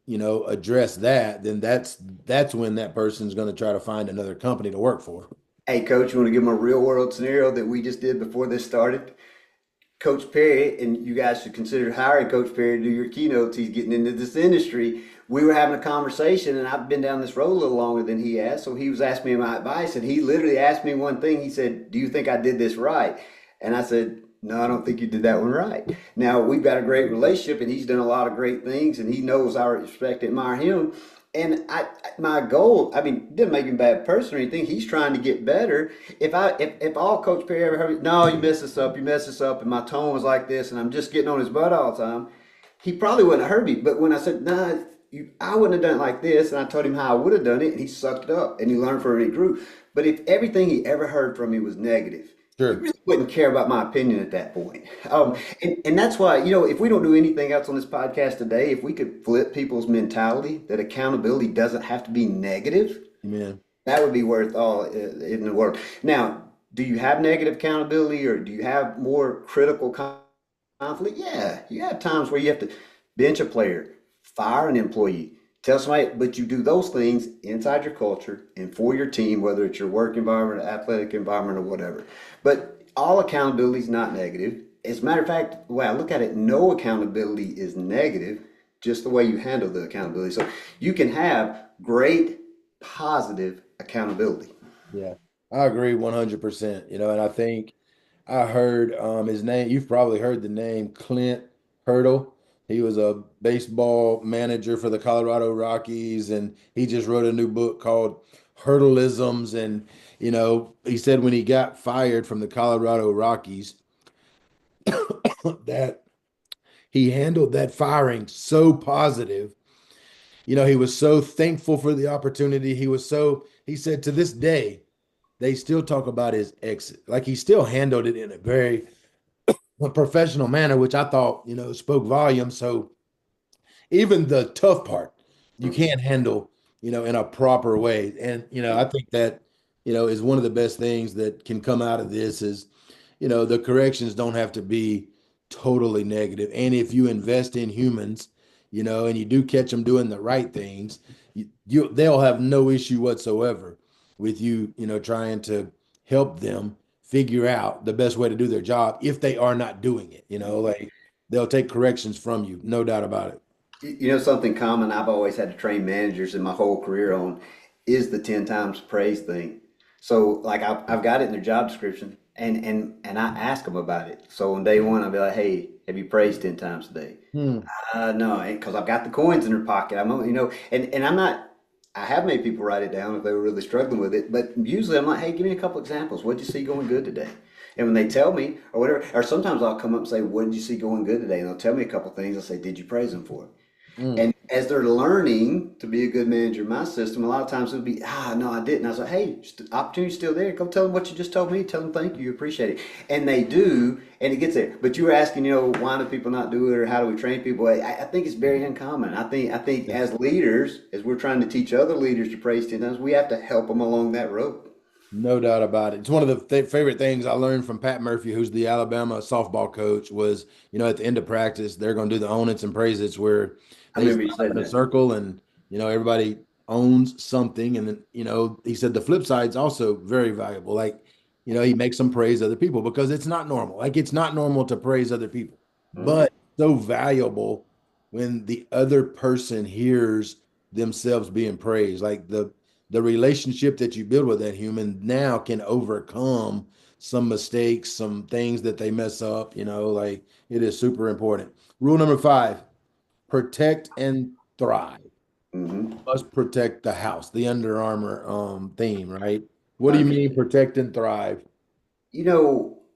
address that, then that's when that person's going to try to find another company to work for. Hey, coach, you want to give them a real world scenario that we just did before this started? Coach Perry, and you guys should consider hiring Coach Perry to do your keynotes. He's getting into this industry. We were having a conversation, and I've been down this road a little longer than he has. So he was asking me my advice, and he literally asked me one thing. He said, "Do you think I did this right?" And I said, "No, I don't think you did that one right." Now we've got a great relationship, and he's done a lot of great things, and he knows I respect and admire him. And my goal, I mean, didn't make him a bad person or anything. He's trying to get better. If all Coach Perry ever heard, no, you mess this up, you mess this up, and my tone was like this, and I'm just getting on his butt all the time, he probably wouldn't have heard me. But when I said, nah, I wouldn't have done it like this, and I told him how I would have done it, and he sucked it up, and he learned from it and he grew. But if everything he ever heard from me was negative, he Sure. really wouldn't care about my opinion at that point. And that's why, if we don't do anything else on this podcast today, if we could flip people's mentality that accountability doesn't have to be negative, Amen. that would be worth all in the world. Now, do you have negative accountability or do you have more critical conflict? Yeah, you have times where you have to bench a player, fire an employee, tell somebody, but you do those things inside your culture and for your team, whether it's your work environment, athletic environment, or whatever. But all accountability is not negative. As a matter of fact, the way I look at it, no accountability is negative, just the way you handle the accountability. So you can have great positive accountability. Yeah. I agree 100%. And I think I heard his name. You've probably heard the name Clint Hurdle. He was a baseball manager for the Colorado Rockies, and he just wrote a new book called Hurdleisms. And he said when he got fired from the Colorado Rockies, that he handled that firing so positive. He was so thankful for the opportunity. He said to this day, they still talk about his exit. Like he still handled it in a very professional manner, which I thought, spoke volumes. So even the tough part, you Mhm. can't handle, in a proper way. And, I think that, is one of the best things that can come out of this is, the corrections don't have to be totally negative. And if you invest in humans, and you do catch them doing the right things, they'll have no issue whatsoever with you, trying to help them figure out the best way to do their job if they are not doing it, like they'll take corrections from you, no doubt about it. Something common I've always had to train managers in my whole career on is the 10 times praise thing. So like I've got it in their job description and I ask them about it. So on day one, I'll be like, hey, have you praised 10 times today? Hmm. No, because I've got the coins in their pocket. And I'm not, I have made people write it down if they were really struggling with it. But usually I'm like, hey, give me a couple examples. What'd you see going good today? And when they tell me or whatever, or sometimes I'll come up and say, what did you see going good today? And they'll tell me a couple things. I'll say, did you praise them for it? Mm. And as they're learning to be a good manager in my system, a lot of times it'll be, no, I didn't. I was like, hey, opportunity's still there. Go tell them what you just told me. Tell them thank you. You appreciate it. And they do, and it gets there. But you were asking, why do people not do it or how do we train people? I think it's very uncommon. I think Yeah. as leaders, as we're trying to teach other leaders to praise 10 times, we have to help them along that road. No doubt about it. It's one of the favorite things I learned from Pat Murphy, who's the Alabama softball coach, was, at the end of practice, they're going to do the own it's and praise it's where I they remember you stop said in a that. circle and, everybody owns something. And then, he said the flip side is also very valuable. Like, he makes them praise other people because it's not normal. Like, it's not normal to praise other people, Mhm. but so valuable when the other person hears themselves being praised. Like, the relationship that you build with that human now can overcome some mistakes, some things that they mess up, like it is super important. Rule number 5, protect and thrive. Mhm. Must protect the house, the Under Armour theme, right? What do you mean 100%. protect and thrive?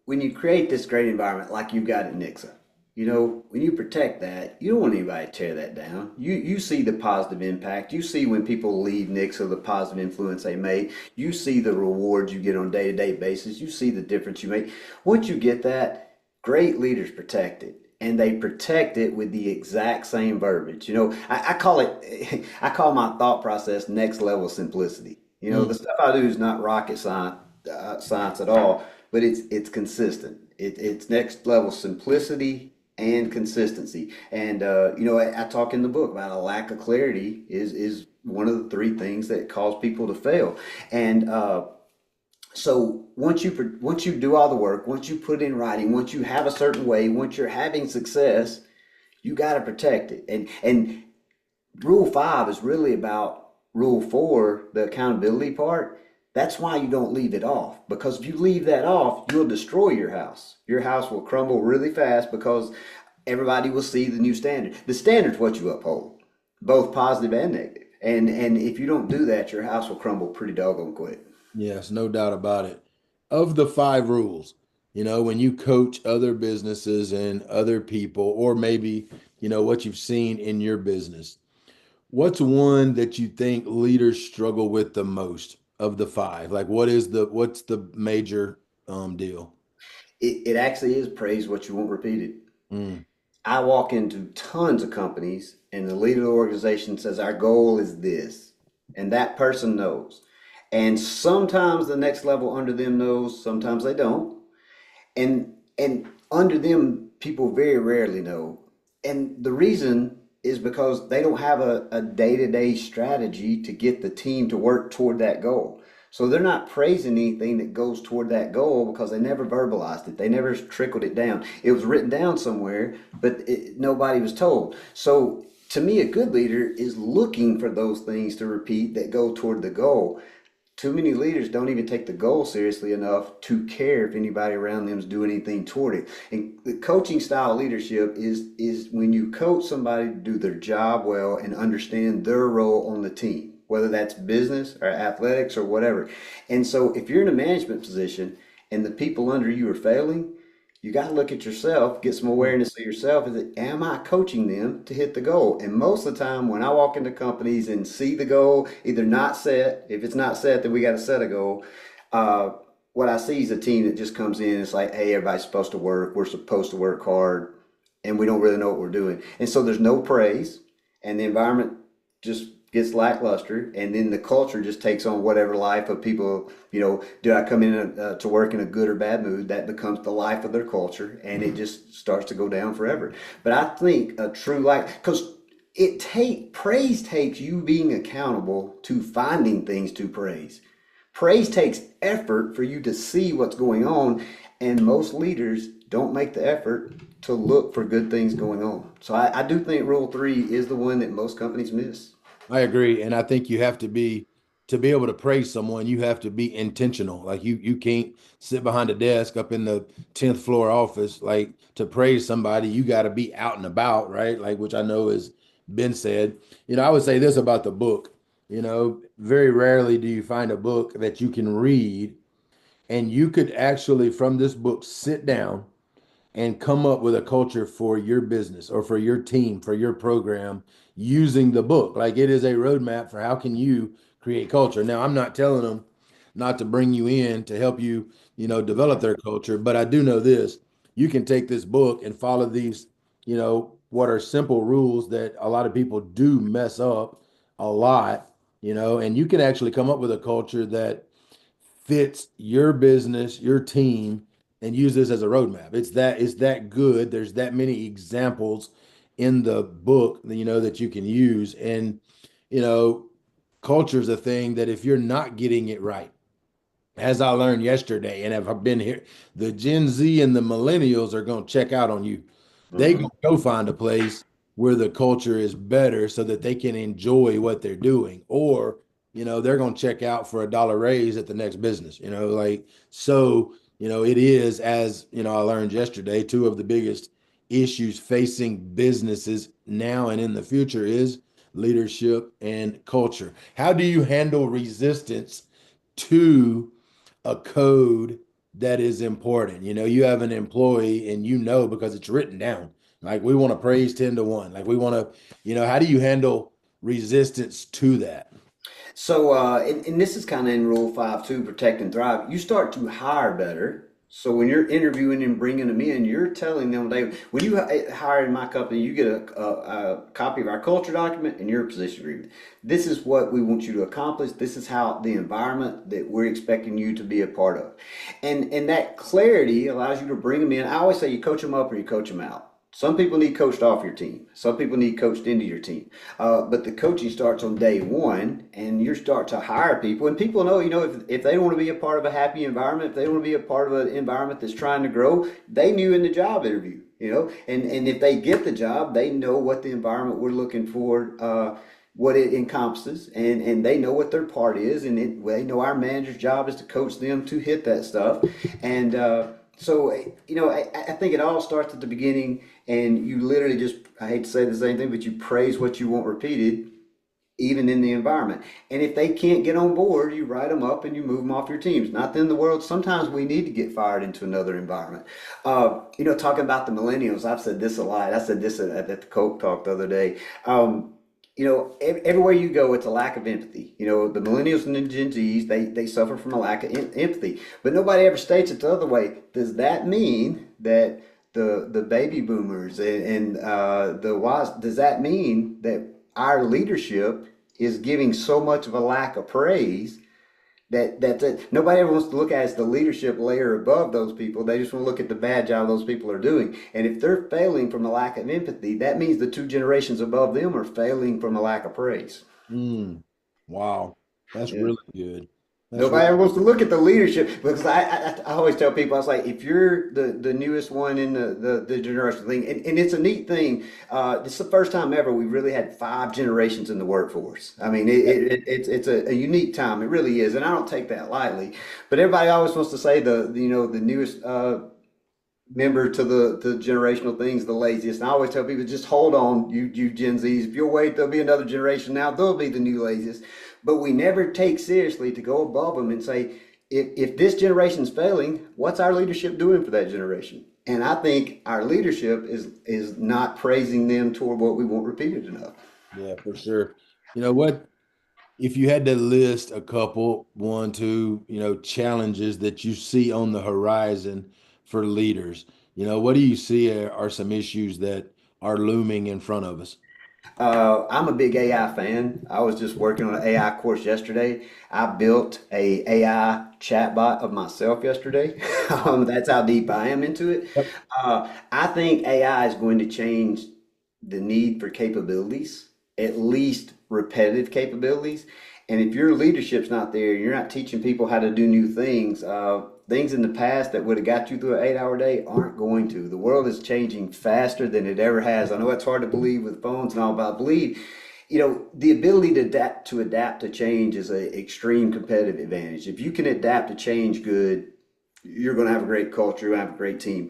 When you create this great environment like you've got at Nixa, when you protect that, you don't want anybody to tear that down. You see the positive impact. You see when people leave Nixa, the positive influence they make. You see the rewards you get on a day-to-day basis. You see the difference you make. Once you get that, great leaders protect it. and they protect it with the exact same verbiage. I call it, I call my thought process next level simplicity. The Mm. stuff I do is not rocket science at all, but it's consistent. It's next level simplicity and consistency. And I talk in the book about a lack of clarity is one of the three things that cause people to fail. And so once you do all the work, once you put in writing, once you have a certain way, once you're having success, you got to protect it. And rule 5 is really about rule 4, the accountability part. That's why you don't leave it off, because if you leave that off, you'll destroy your house. Your house will crumble really fast because everybody will see the new standard. The standard's what you uphold, both positive and negative. And if you don't do that, your house will crumble pretty doggone quick. Yes, no doubt about it. Of the 5 rules, when you coach other businesses and other people, or maybe, what you've seen in your business, what's one that you think leaders struggle with the most of the 5? Like what's the major deal? It actually is praise what you want repeated. Mm, I walk into tons of companies and the leader of the organization says, our goal is this. And that person knows. And sometimes the next level under them knows, sometimes they don't. And under them, people very rarely know. And the reason is because they don't have a day-to-day strategy to get the team to work toward that goal. So they're not praising anything that goes toward that goal because they never verbalized it. They never trickled it down. It was written down somewhere, but nobody was told. So to me, a good leader is looking for those things to repeat that go toward the goal. Too many leaders don't even take the goal seriously enough to care if anybody around them is doing anything toward it. And the coaching style leadership is when you coach somebody to do their job well and understand their role on the team, whether that's business or athletics or whatever. And so if you're in a management position and the people under you are failing, you got to look at yourself, get some awareness of yourself. Is it, am I coaching them to hit the goal? And most of the time, when I walk into companies and see the goal either not set, if it's not set, then we got to set a goal. Uh, what I see is a team that just comes in. It's like, hey, everybody's supposed to work. We're supposed to work hard, and we don't really know what we're doing. And so there's no praise, and the environment just gets lackluster, and then the culture just takes on whatever life of people. Do I come in to work in a good or bad mood? That becomes the life of their culture, and it just starts to go down forever. But I think a true life, because praise takes you being accountable to finding things to praise. Praise takes effort for you to see what's going on, and most leaders don't make the effort to look for good things going on. So I do think rule 3 is the one that most companies miss. I agree, and I think you have to be able to praise someone, you have to be intentional. Like you can't sit behind a desk up in the 10th floor office. Like to praise somebody, you got to be out and about, right? Like which I know has been said. I would say this about the book. Very rarely do you find a book that you can read and you could actually from this book sit down and come up with a culture for your business or for your team, for your program using the book. Like it is a roadmap for how can you create culture. Now, I'm not telling them not to bring you in to help you, develop their culture, but I do know this. You can take this book and follow these, what are simple rules that a lot of people do mess up a lot, and you can actually come up with a culture that fits your business, your team, and use this as a roadmap. It's that good. There's that many examples in the book, that you can use. And, you know, culture is a thing that if you're not getting it right, as I learned yesterday, and if I've been here, the Gen Z and the millennials are going to check out on you. They Mhm. going to go find a place where the culture is better so that they can enjoy what they're doing. Or, they're going to check out for a dollar raise at the next business, like, so, it is, as, I learned yesterday, two of the biggest issues facing businesses now and in the future is leadership and culture. How do you handle resistance to a code that is important? You have an employee and because it's written down. Like we want to praise 10 to 1. Like we want to, how do you handle resistance to that? So, and this is kind of in Rule 5 too, protect and thrive. You start to hire better So when you're interviewing and bringing them in, you're telling them when you hire in my company, you get a copy of our culture document and your position agreement. This is what we want you to accomplish. This is how the environment that we're expecting you to be a part of, and that clarity allows you to bring them in. I always say you coach them up or you coach them out. Some people need coached off your team. Some people need coached into your team. But the coaching starts on day one, and you start to hire people. And people know, if they don't want to be a part of a happy environment, if they don't want to be a part of an environment that's trying to grow, they knew in the job interview, And if they get the job, they know what the environment we're looking for, what it encompasses, and they know what their part is, and they know our manager's job is to coach them to hit that stuff. And so, I think it all starts at the beginning, and you literally just, I hate to say the same thing, but you praise what you want repeated, even in the environment. And if they can't get on board, you write them up and you move them off your teams. Not the end of the world. Sometimes we need to get fired into another environment. Talking about the millennials, I've said this a lot. I said this at the Coke Talk the other day. Everywhere you go, it's a lack of empathy. The millennials and the Gen Zs, they suffer from a lack of empathy. But nobody ever states it the other way. Does that mean that the baby boomers and the wise, does that mean that our leadership is giving so much of a lack of praise that nobody ever wants to look at as the leadership layer above those people. They just want to look at the bad job those people are doing. And if they're failing from a lack of empathy, that means the two generations above them are failing from a lack of praise. Mm, wow. That's Yeah. really good. That's Nobody really ever wants to look at the leadership because I always tell people, I was like, if you're the newest one in the generation thing, and it's a neat thing. This is the first time ever we really had 5 generations in the workforce. I mean, it's a unique time. It really is, and I don't take that lightly. But everybody always wants to say the newest member to the generational things the laziest. And I always tell people, just hold on, you Gen Zs. If you'll wait, there'll be another generation now. They'll be the new laziest. But we never take seriously to go above them and say, if this generation's failing, what's our leadership doing for that generation? And I think our leadership is not praising them toward what we want repeated enough. Yeah, for sure. You know what? If you had to list a couple, one, two, challenges that you see on the horizon for leaders, what do you see are some issues that are looming in front of us? I'm a big AI fan. I was just working on an AI course yesterday. I built a AI chatbot of myself yesterday. That's how deep I am into it. Yep. I think AI is going to change the need for capabilities, at least repetitive capabilities. And if your leadership's not there, you're not teaching people how to do new things. Things in the past that would have got you through an 8 hour day aren't going to. The world is changing faster than it ever has. I know it's hard to believe with phones and all, but I believe, the ability to adapt to change is an extreme competitive advantage. If you can adapt to change good, you're going to have a great culture, you're going to have a great team.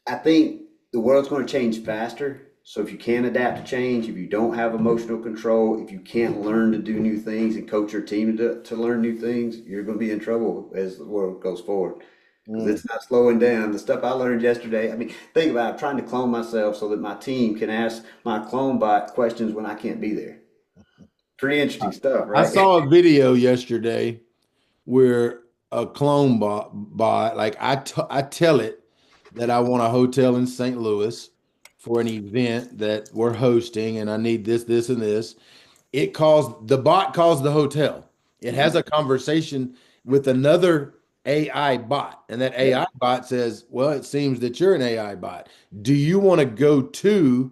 I think the world's going to change faster. So if you can't adapt to change, if you don't have emotional control, if you can't learn to do new things and coach your team to learn new things, you're going to be in trouble as the world goes forward. Because Mm. it's not slowing down. The stuff I learned yesterday, I mean, think about it, trying to clone myself so that my team can ask my clone bot questions when I can't be there. Pretty interesting stuff, I right? saw a video yesterday where a clone bot like I tell it that I want a hotel in St. Louis for an event that we're hosting and I need this, this, and this. The bot calls the hotel. It has Mhm. a conversation with another AI bot, and that Yep. AI bot says, "Well, it seems that you're an AI bot. Do you want to go to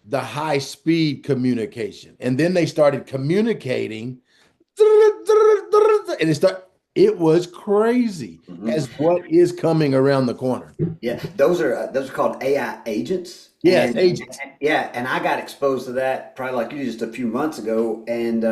the high speed communication?" And then they started communicating, and it was crazy Mhm. as what is coming around the corner. Yeah, those are called AI agents, Yes, agents. yeah, and I got exposed to that probably like you just a few months ago. And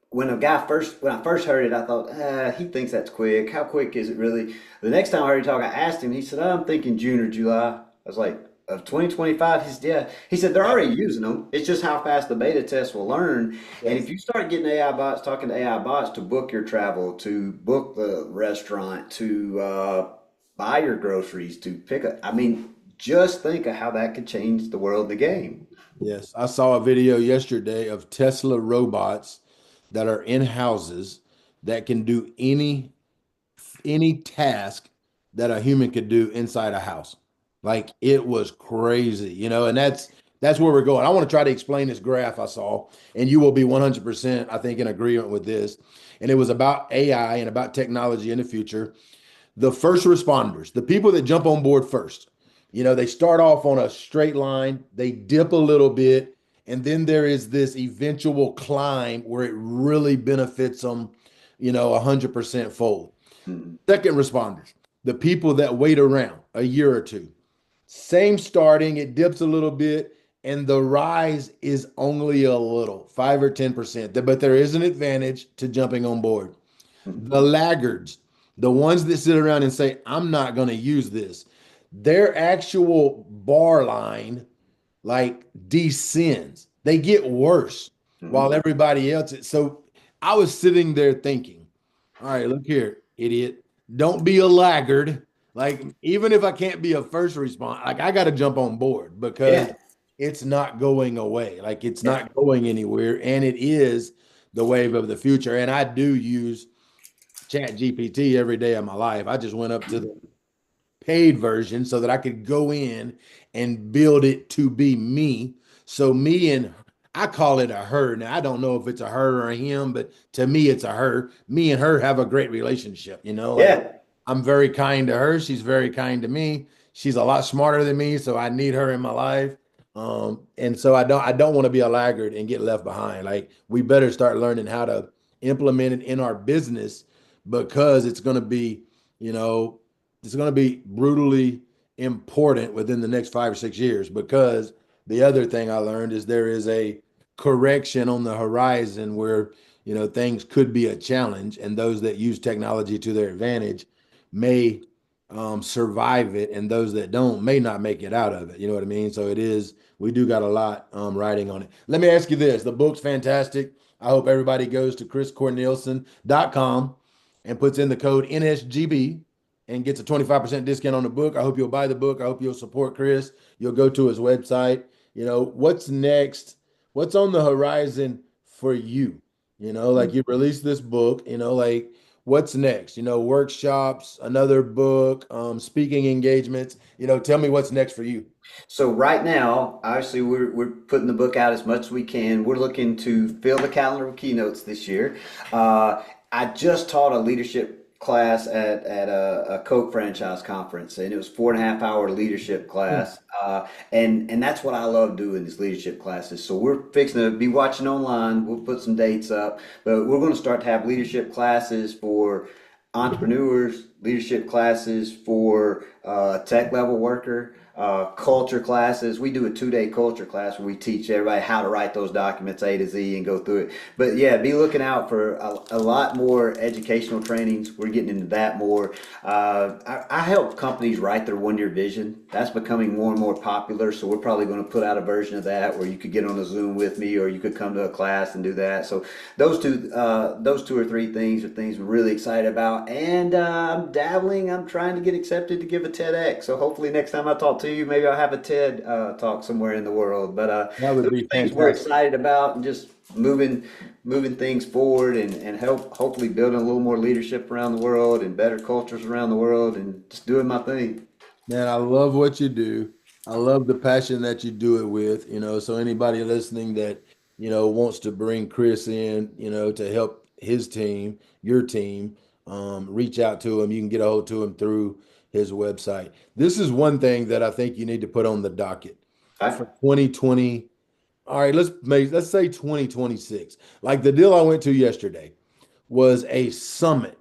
when I first heard it, I thought, he thinks that's quick. How quick is it really? The next time I heard him talk, I asked him. He said, I'm thinking June or July. I was like, of 2025. He said, yeah. He said they're already using them. It's just how fast the beta test will learn. And if Yes. you start getting AI bots talking to AI bots to book your travel, to book the restaurant, to buy your groceries, to pick up. I mean, just think of how that could change the world, the game. Yes, I saw a video yesterday of Tesla robots that are in houses that can do any task that a human could do inside a house. Like it was crazy, and that's where we're going. I want to try to explain this graph I saw, and you will be 100%, I think, in agreement with this. And it was about AI and about technology in the future. The first responders, the people that jump on board first, they start off on a straight line, they dip a little bit, and then there is this eventual climb where it really benefits them, 100% fold. Mhm. Second responders, the people that wait around a year or two, same starting, it dips a little bit, and the rise is only a little, 5 or 10%. But there is an advantage to jumping on board. Mhm. The laggards, the ones that sit around and say, I'm not going to use this, their actual bar line like descends. They get worse while Mhm. everybody else is. So I was sitting there thinking, all right, look here, idiot. Don't be a laggard. Like, even if I can't be a first responder, like I got to jump on board because Yeah. it's not going away. Like it's Yeah. not going anywhere. And it is the wave of the future. And I do use Chat GPT every day of my life. I just went up to the paid version so that I could go in and build it to be me. So me and I call it a her. Now I don't know if it's a her or a him, but to me it's a her. Me and her have a great relationship, like Yeah. I'm very kind to her, she's very kind to me. She's a lot smarter than me, so I need her in my life. And so I don't want to be a laggard and get left behind. Like we better start learning how to implement it in our business because you know, it's going to be brutally important within the next 5 or 6 years because the other thing I learned is there is a correction on the horizon where things could be a challenge and those that use technology to their advantage may survive it and those that don't may not make it out of it. You know what I mean? So we do got a lot writing on it. Let me ask you this. The book's fantastic. I hope everybody goes to chriscornelison.com and puts in the code NSGB and gets a 25% discount on the book. I hope you'll buy the book. I hope you'll support Chris. You'll go to his website. What's next? What's on the horizon for you? Like you released this book, like what's next? Workshops, another book, speaking engagements. Tell me what's next for you. So right now, obviously, we're putting the book out as much as we can. We're looking to fill the calendar with keynotes this year. I just taught a leadership class at a Coke franchise conference, and it was 4.5 hour leadership class. And that's what I love doing is leadership classes. So we're fixing to be watching online. We'll put some dates up, but we're going to start to have leadership classes for entrepreneurs, leadership classes for tech level worker, culture classes. We do a 2 day culture class where we teach everybody how to write those documents A to Z and go through it. But yeah, be looking out for a lot more educational trainings. We're getting into that more. I help companies write their 1 year vision. That's becoming more and more popular. So we're probably going to put out a version of that where you could get on a Zoom with me, or you could come to a class and do that. So those two or three things are things we're really excited about. And I'm dabbling. I'm trying to get accepted to give a TEDx. So hopefully next time I talk to you, maybe I'll have a TED talk somewhere in the world. But That would those be are things we're fantastic. excited about, and just moving things forward, and hopefully building a little more leadership around the world and better cultures around the world, and just doing my thing. Man, I love what you do. I love the passion that you do it with, so anybody listening that, wants to bring Chris in, to help his team, your team, reach out to him. You can get a hold to him through his website. This is one thing that I think you need to put on the docket Okay. for 2020. All right, let's say 2026. Like the deal I went to yesterday was a summit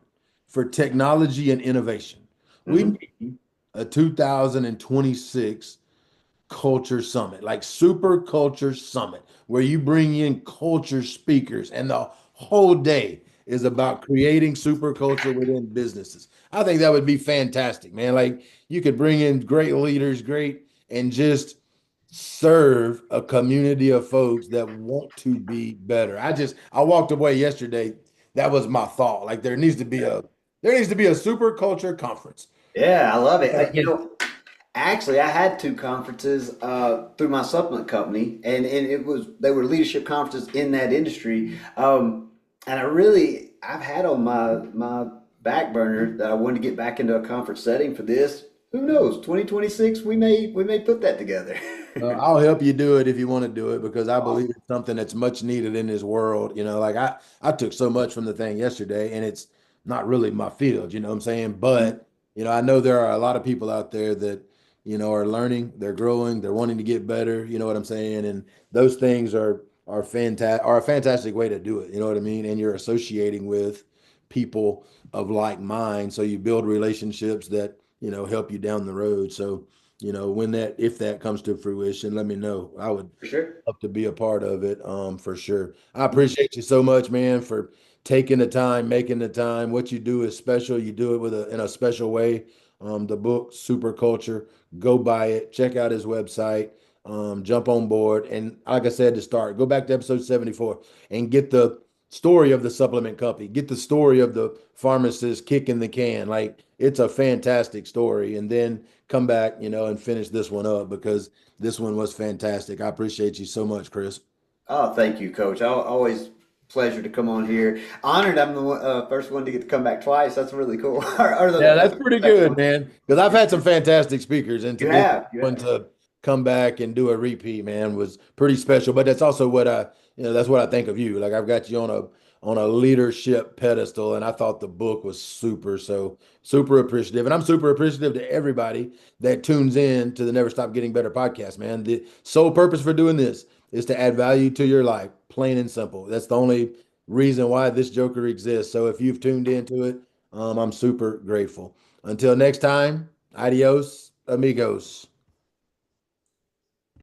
for technology and innovation. We Hmm. need a 2026 culture summit, like super culture summit, where you bring in culture speakers and the whole day is about creating super culture within businesses. I think that would be fantastic, man. Like you could bring in great leaders, great, and just serve a community of folks that want to be better. I walked away yesterday. That was my thought. Like there needs to be a super culture conference. Yeah, I love it. Got a thing. Actually, I had two conferences through my supplement company, and they were leadership conferences in that industry. And I've had on my back burner that I wanted to get back into a conference setting for this. Who knows? 2026, we may put that together. I'll help you do it if you want to do it because I believe Awesome. it's something that's much needed in this world. Like I took so much from the thing yesterday and it's not really my field, you know what I'm saying? But, I know there are a lot of people out there that, are learning, they're growing, they're wanting to get better, you know what I'm saying? And those things are a fantastic way to do it, you know what I mean? And you're associating with people of like mind, so you build relationships that, help you down the road. So, when if that comes to fruition, let me know. I would For sure. love to be a part of it, for sure. I appreciate you so much, man, for taking the time, making the time. What you do is special. You do it in a special way. The book, Super Culture, go buy it, check out his website, jump on board. And like I said to start, go back to episode 74 and get the story of the supplement company, get the story of the pharmacist kicking the can. Like it's a fantastic story. And then come back, and finish this one up because this one was fantastic. I appreciate you so much, Chris. Oh, thank you, Coach. Always pleasure to come on here. Honored I'm the first one to get to come back twice. That's really cool. Or Yeah, the that's pretty second good, one. man. Because I've had some fantastic speakers, and to You be have, you one have. to come back and do a repeat, man, was pretty special. But that's also that's what I think of you. Like I've got you on a leadership pedestal, and I thought the book was super, so super appreciative. And I'm super appreciative to everybody that tunes in to the Never Stop Getting Better podcast, man. The sole purpose for doing this is to add value to your life, plain and simple. That's the only reason why this Joker exists. So if you've tuned into it, I'm super grateful. Until next time, adios, amigos.